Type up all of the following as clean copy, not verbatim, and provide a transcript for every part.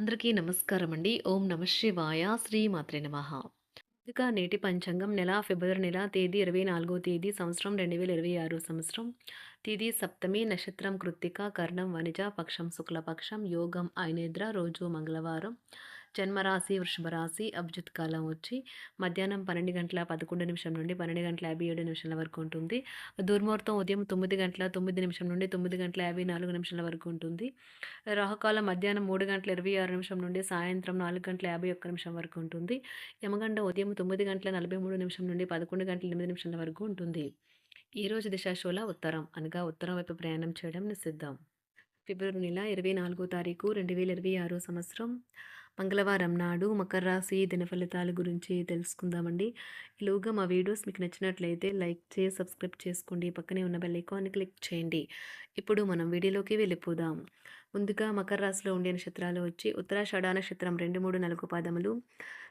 అందరికీ నమస్కారం అండి. ఓం నమః శివాయ. శ్రీ మాత్రే నమః. ఇక నేటి పంచాంగం నెల ఫిబ్రవరి నెల తేదీ 24వ తేదీ సంవత్సరం 2026 సంవత్సరం. తిథి సప్తమి, నక్షత్రం కృత్తిక, కరణం వనిజ, పక్షం శుక్లపక్షం, యోగం ఐనేద్ర, రోజు మంగళవారం. జన్మరాశి వృషభ రాశి. అభిజిత్ కాలం వచ్చి మధ్యాహ్నం 12:11 నుండి 12:57 వరకు ఉంటుంది. దుర్ముహూర్తం ఉదయం 9:09 నుండి 9:54 వరకు ఉంటుంది. రాహుకాలం మధ్యాహ్నం 3:26 నుండి సాయంత్రం 4:51 వరకు ఉంటుంది. యమగండ ఉదయం 9:43 నుండి 11:08 వరకు ఉంటుంది. ఈరోజు దిశాశూల ఉత్తరం అనగా ఉత్తరం వైపు ప్రయాణం చేయడం నిషిద్ధం. ఫిబ్రవరి నెల 24వ తారీఖు 2026 సంవత్సరం మంగళవారం నాడు మకర రాశి దిన ఫలితాల గురించి తెలుసుకుందామండి. ఈలోగా మా వీడియోస్ మీకు నచ్చినట్లయితే లైక్ చేసి సబ్స్క్రైబ్ చేసుకోండి. పక్కనే ఉన్న బెల్ ఐకాన్ని క్లిక్ చేయండి. ఇప్పుడు మనం వీడియోలోకి వెళ్ళిపోదాం. ముందుగా మకర రాశిలో ఉండే నక్షత్రాలు వచ్చి ఉత్తరాషాఢ నక్షత్రం 2, 3, 4 పాదములు,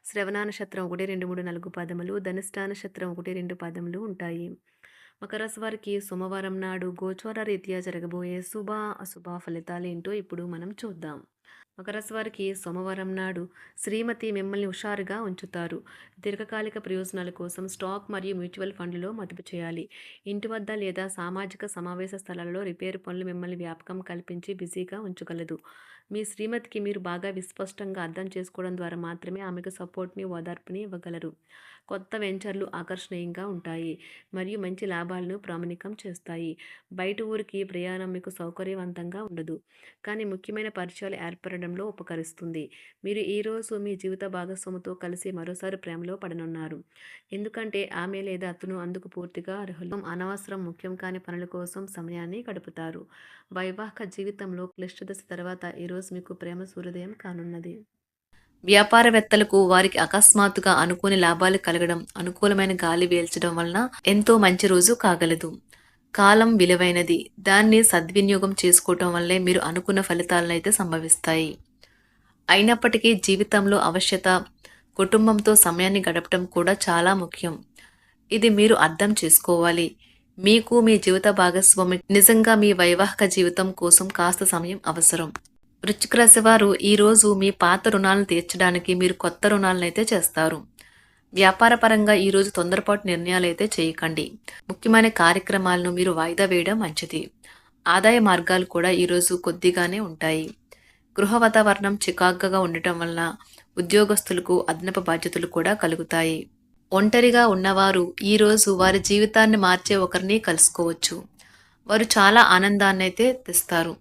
శ్రవణ నక్షత్రం 1, 2, 3, 4 పాదములు, ధనిష్ట నక్షత్రం 1, 2 పాదములు ఉంటాయి. మకర రాశి వారికి సోమవారం నాడు గోచార రీత్యా జరగబోయే శుభ అశుభ ఫలితాలు ఏంటో ఇప్పుడు మనం చూద్దాం. మకర రాశి వారికి సోమవారం నాడు శ్రీమతి మిమ్మల్ని హుషారుగా ఉంచుతారు. దీర్ఘకాలిక ప్రయోజనాల కోసం స్టాక్ మరియు మ్యూచువల్ ఫండ్లలో మదుపు చేయాలి. ఇంటి వద్ద లేదా సామాజిక సమావేశ స్థలాలలో రిపేరు పనులు మిమ్మల్ని వ్యాపకం కల్పించి బిజీగా ఉంచగలదు. మీ శ్రీమతికి మీరు బాగా విస్పష్టంగా అర్థం చేసుకోవడం ద్వారా మాత్రమే ఆమెకు సపోర్ట్ని ఓదార్పుని ఇవ్వగలరు. కొత్త వెంచర్లు ఆకర్షణీయంగా ఉంటాయి మరియు మంచి లాభాలను ప్రామాణికం చేస్తాయి. బయట ఊరికి ప్రయాణం మీకు సౌకర్యవంతంగా ఉండదు, కానీ ముఖ్యమైన పరిచయాలు ఏర్పడడంలో ఉపకరిస్తుంది. మీరు ఈరోజు మీ జీవిత భాగస్వామితో కలిసి మరోసారి ప్రేమలో పడనున్నారు, ఎందుకంటే ఆమె లేదా అతను అందుకు పూర్తిగా అర్హులు. అనవసరం ముఖ్యం కాని పనుల కోసం సమయాన్ని గడుపుతారు. వైవాహిక జీవితంలో క్లిష్ట దశ తర్వాత ఈరోజు మీకు ప్రేమ సూర్యోదయం కానున్నది. వ్యాపారవేత్తలకు వారికి అకస్మాత్తుగా అనుకోని లాభాలు కలగడం, అనుకూలమైన గాలి వీల్చడం వలన ఎంతో మంచి రోజు కాగలదు. కాలం విలువైనది, దాన్ని సద్వినియోగం చేసుకోవటం వల్లే మీరు అనుకున్న ఫలితాలను అయితే సంభవిస్తాయి. అయినప్పటికీ జీవితంలో అవశ్యత కుటుంబంతో సమయాన్ని గడపడం కూడా చాలా ముఖ్యం. ఇది మీరు అర్థం చేసుకోవాలి. మీకు మీ జీవిత భాగస్వామి నిజంగా మీ వైవాహిక జీవితం కోసం కాస్త సమయం అవసరం. వృశ్చిక రాశి వారు ఈరోజు మీ పాత రుణాలను తీర్చడానికి మీరు కొత్త రుణాలను అయితే చేస్తారు. వ్యాపారపరంగా ఈరోజు తొందరపాటు నిర్ణయాలు అయితే చేయకండి. ముఖ్యమైన కార్యక్రమాలను మీరు వాయిదా వేయడం మంచిది. ఆదాయ మార్గాలు కూడా ఈరోజు కొద్దిగానే ఉంటాయి. గృహ వాతావరణం చికాకుగా ఉండటం వలన ఉద్యోగస్తులకు అదనపు బాధ్యతలు కూడా కలుగుతాయి. ఒంటరిగా ఉన్నవారు ఈరోజు వారి జీవితాన్ని మార్చే ఒకరిని కలుసుకోవచ్చు. వారు చాలా ఆనందాన్ని అయితే తెస్తారు.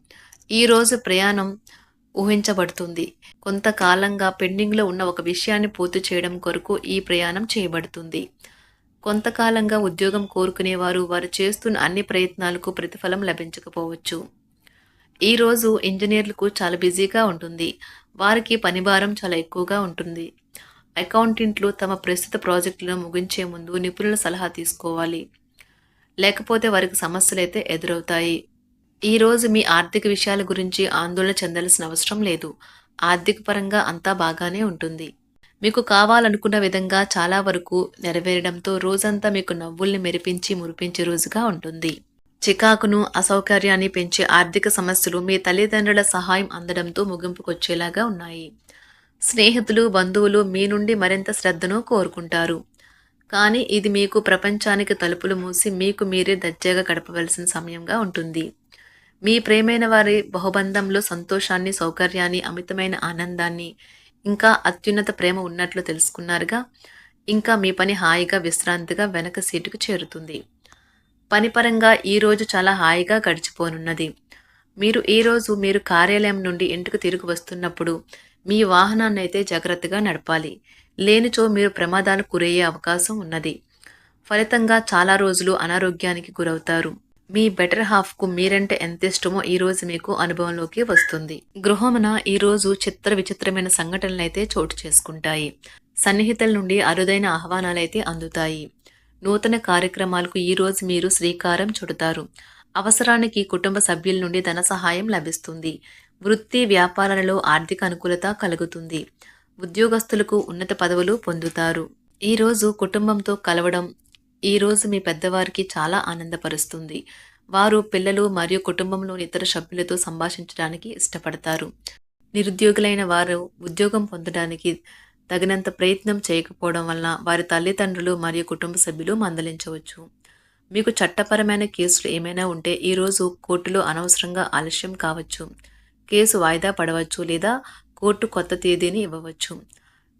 ఈరోజు ప్రయాణం ఊహించబడుతుంది. కొంతకాలంగా పెండింగ్లో ఉన్న ఒక విషయాన్ని పూర్తి చేయడం కొరకు ఈ ప్రయాణం చేయబడుతుంది. కొంతకాలంగా ఉద్యోగం కోరుకునేవారు వారు చేస్తున్న అన్ని ప్రయత్నాలకు ప్రతిఫలం లభించకపోవచ్చు. ఈరోజు ఇంజనీర్లకు చాలా బిజీగా ఉంటుంది. వారికి పనిభారం చాలా ఎక్కువగా ఉంటుంది. అకౌంటెంట్లు తమ ప్రస్తుత ప్రాజెక్టులను ముగించే ముందు నిపుణుల సలహా తీసుకోవాలి, లేకపోతే వారికి సమస్యలైతే ఎదురవుతాయి. ఈరోజు మీ ఆర్థిక విషయాల గురించి ఆందోళన చెందాల్సిన అవసరం లేదు. ఆర్థిక పరంగా అంతా బాగానే ఉంటుంది. మీకు కావాలనుకున్న విధంగా చాలా వరకు నెరవేరడంతో రోజంతా మీకు నవ్వుల్ని మెరిపించి మురిపించే రోజుగా ఉంటుంది. చికాకును అసౌకర్యాన్ని పెంచే ఆర్థిక సమస్యలు మీ తల్లిదండ్రుల సహాయం అందడంతో ముగింపుకొచ్చేలాగా ఉన్నాయి. స్నేహితులు బంధువులు మీ నుండి మరింత శ్రద్ధను కోరుకుంటారు, కానీ ఇది మీకు ప్రపంచానికి తలుపులు మూసి మీకు మీరే దర్జాగా గడపవలసిన సమయంగా ఉంటుంది. మీ ప్రేమైన వారి బహుబంధంలో సంతోషాన్ని, సౌకర్యాన్ని, అమితమైన ఆనందాన్ని, ఇంకా అత్యున్నత ప్రేమ ఉన్నట్లు తెలుసుకున్నారుగా. ఇంకా మీ పని హాయిగా విశ్రాంతిగా వెనక సీటుకు చేరుతుంది. పనిపరంగా ఈరోజు చాలా హాయిగా గడిచిపోనున్నది. మీరు కార్యాలయం నుండి ఇంటికి తిరిగి వస్తున్నప్పుడు మీ వాహనాన్ని అయితే జాగ్రత్తగా నడపాలి, లేనిచో మీరు ప్రమాదాలకు గురయ్యే అవకాశం ఉన్నది. ఫలితంగా చాలా రోజులు అనారోగ్యానికి గురవుతారు. మీ బెటర్ హాఫ్కు మీరంటే ఎంత ఇష్టమో ఈరోజు మీకు అనుభవంలోకి వస్తుంది. గృహమున ఈరోజు చిత్ర విచిత్రమైన సంఘటనలు అయితే చోటు చేసుకుంటాయి. సన్నిహితుల నుండి అరుదైన ఆహ్వానాలైతే అందుతాయి. నూతన కార్యక్రమాలకు ఈరోజు మీరు శ్రీకారం చుడతారు. అవసరానికి కుటుంబ సభ్యుల నుండి ధన సహాయం లభిస్తుంది. వృత్తి వ్యాపారాలలో ఆర్థిక అనుకూలత కలుగుతుంది. ఉద్యోగస్తులకు ఉన్నత పదవులు పొందుతారు. ఈరోజు కుటుంబంతో కలవడం ఈరోజు మీ పెద్దవారికి చాలా ఆనందపరుస్తుంది. వారు పిల్లలు మరియు కుటుంబంలోని ఇతర సభ్యులతో సంభాషించడానికి ఇష్టపడతారు. నిరుద్యోగులైన వారు ఉద్యోగం పొందడానికి తగినంత ప్రయత్నం చేయకపోవడం వలన వారి తల్లిదండ్రులు మరియు కుటుంబ సభ్యులు మందలించవచ్చు. మీకు చట్టపరమైన కేసులు ఏమైనా ఉంటే ఈరోజు కోర్టులో అనవసరంగా ఆలస్యం కావచ్చు. కేసు వాయిదా పడవచ్చు లేదా కోర్టు కొత్త తేదీని ఇవ్వవచ్చు.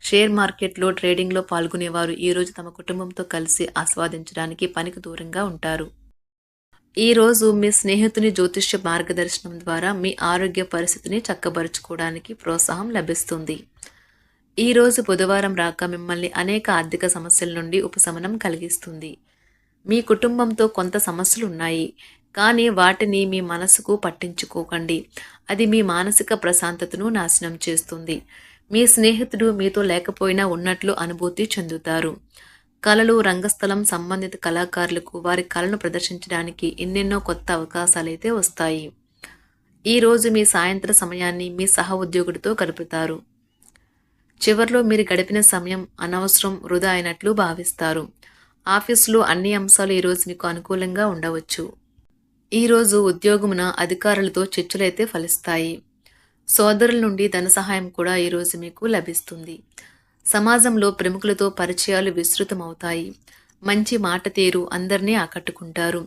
షేర్ మార్కెట్లో ట్రేడింగ్లో పాల్గొనేవారు ఈరోజు తమ కుటుంబంతో కలిసి ఆస్వాదించడానికి పనికి దూరంగా ఉంటారు. ఈరోజు మీ స్నేహితుని జ్యోతిష్య మార్గదర్శనం ద్వారా మీ ఆరోగ్య పరిస్థితిని చక్కబరుచుకోవడానికి ప్రోత్సాహం లభిస్తుంది. ఈరోజు బుధవారం రాక మిమ్మల్ని అనేక ఆర్థిక సమస్యల నుండి ఉపశమనం కలిగిస్తుంది. మీ కుటుంబంతో కొంత సమస్యలు ఉన్నాయి, కానీ వాటిని మీ మనసుకు పట్టించుకోకండి. అది మీ మానసిక ప్రశాంతతను నాశనం చేస్తుంది. మీ స్నేహితుడు మీతో లేకపోయినా ఉన్నట్లు అనుభూతి చెందుతారు. కళలు, రంగస్థలం సంబంధిత కళాకారులకు వారి కళను ప్రదర్శించడానికి ఎన్నెన్నో కొత్త అవకాశాలైతే వస్తాయి. ఈరోజు మీ సాయంత్ర సమయాన్ని మీ సహ ఉద్యోగుడితో గడుపుతారు. చివర్లో మీరు గడిపిన సమయం అనవసరం, వృధా అయినట్లు భావిస్తారు. ఆఫీసులో అన్ని అంశాలు ఈరోజు మీకు అనుకూలంగా ఉండవచ్చు. ఈరోజు ఉద్యోగమున అధికారులతో చర్చలైతే ఫలిస్తాయి. సోదరుల నుండి ధన సహాయం కూడా ఈరోజు మీకు లభిస్తుంది. సమాజంలో ప్రముఖులతో పరిచయాలు విస్తృతమవుతాయి. మంచి మాట తీరు అందరినీ ఆకట్టుకుంటారు.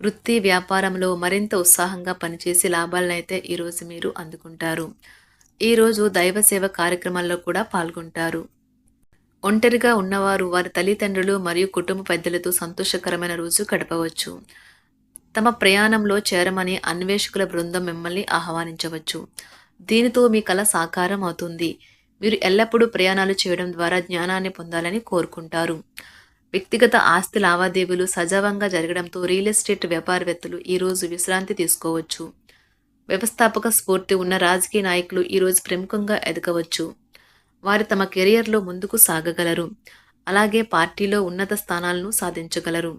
వృత్తి వ్యాపారంలో మరింత ఉత్సాహంగా పనిచేసి లాభాలనైతే ఈరోజు మీరు అందుకుంటారు. ఈరోజు దైవ సేవ కార్యక్రమాల్లో కూడా పాల్గొంటారు. ఒంటరిగా ఉన్నవారు వారి తల్లిదండ్రులు మరియు కుటుంబ పెద్దలతో సంతోషకరమైన రోజు గడపవచ్చు. తమ ప్రయాణంలో చేరమని అన్వేషకుల బృందం మిమ్మల్ని ఆహ్వానించవచ్చు. దీనితో మీ కల సాకారం అవుతుంది. మీరు ఎల్లప్పుడూ ప్రయాణాలు చేయడం ద్వారా జ్ఞానాన్ని పొందాలని కోరుకుంటారు. వ్యక్తిగత ఆస్తి లావాదేవీలు సజావంగా జరగడంతో రియల్ ఎస్టేట్ వ్యాపారవేత్తలు ఈరోజు విశ్రాంతి తీసుకోవచ్చు. వ్యవస్థాపక స్ఫూర్తి ఉన్న రాజకీయ నాయకులు ఈరోజు ప్రముఖంగా ఎదగవచ్చు. వారు తమ కెరియర్లో ముందుకు సాగగలరు. అలాగే పార్టీలో ఉన్నత స్థానాలను సాధించగలరు.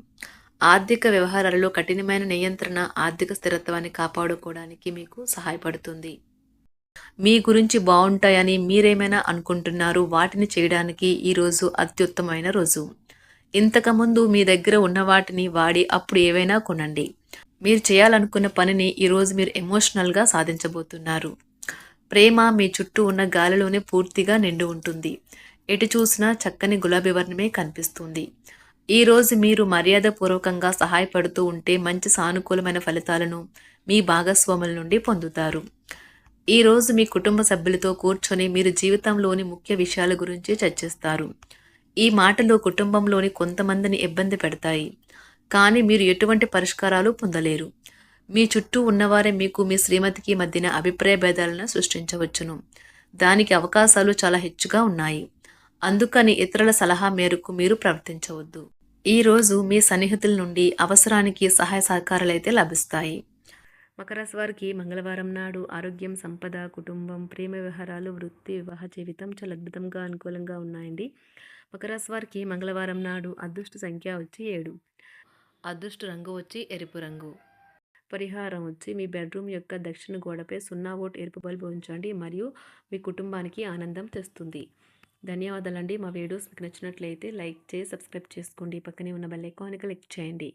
ఆర్థిక వ్యవహారాలలో కఠినమైన నియంత్రణ ఆర్థిక స్థిరత్వాన్ని కాపాడుకోవడానికి మీకు సహాయపడుతుంది. మీ గురించి బాగుంటాయని మీరేమైనా అనుకుంటున్నారు, వాటిని చేయడానికి ఈరోజు అత్యుత్తమైన రోజు. ఇంతకుముందు మీ దగ్గర ఉన్న వాటిని వాడి అప్పుడు ఏవైనా కొనండి. మీరు చేయాలనుకున్న పనిని ఈరోజు మీరు ఎమోషనల్గా సాధించబోతున్నారు. ప్రేమ మీ చుట్టూ ఉన్న గాలిలోనే పూర్తిగా నిండి ఉంటుంది. ఎటు చూసినా చక్కని గులాబీ వర్ణమే కనిపిస్తుంది. ఈరోజు మీరు మర్యాదపూర్వకంగా సహాయపడుతూ ఉంటే మంచి సానుకూలమైన ఫలితాలను మీ భాగస్వాముల నుండి పొందుతారు. ఈరోజు మీ కుటుంబ సభ్యులతో కూర్చొని మీరు జీవితంలోని ముఖ్య విషయాల గురించి చర్చిస్తారు. ఈ మాటలు కుటుంబంలోని కొంతమందిని ఇబ్బంది పెడతాయి, కానీ మీరు ఎటువంటి పరిష్కారాలు పొందలేరు. మీ చుట్టూ ఉన్నవారే మీకు మీ శ్రీమతికి మధ్యన అభిప్రాయ భేదాలను సృష్టించవచ్చును. దానికి అవకాశాలు చాలా హెచ్చుగా ఉన్నాయి. అందుకని ఇతరుల సలహా మేరకు మీరు ప్రవర్తించవద్దు. ఈరోజు మీ సన్నిహితుల నుండి అవసరానికి సహాయ సహకారాలైతే లభిస్తాయి. మకర రాశి వారికి మంగళవారం నాడు ఆరోగ్యం, సంపద, కుటుంబం, ప్రేమ వ్యవహారాలు, వృత్తి, వివాహ జీవితం చాలా అద్భుతంగా అనుకూలంగా ఉన్నాయండి. మకర రాశి వారికి మంగళవారం నాడు అదృష్ట సంఖ్య వచ్చి 7. అదృష్ట రంగు వచ్చి ఎరుపు రంగు. పరిహారం వచ్చి మీ బెడ్రూమ్ యొక్క దక్షిణ గోడపై 0 వోల్ట్ ఎరుపు బల్బు ఉంచండి మరియు మీ కుటుంబానికి ఆనందం తెస్తుంది. ధన్యవాదాలండి. మా వీడియోస్ మీకు నచ్చినట్లయితే లైక్ చేసి సబ్స్క్రైబ్ చేసుకోండి. పక్కనే ఉన్న బెల్ ఐకాన్ని క్లిక్ చేయండి.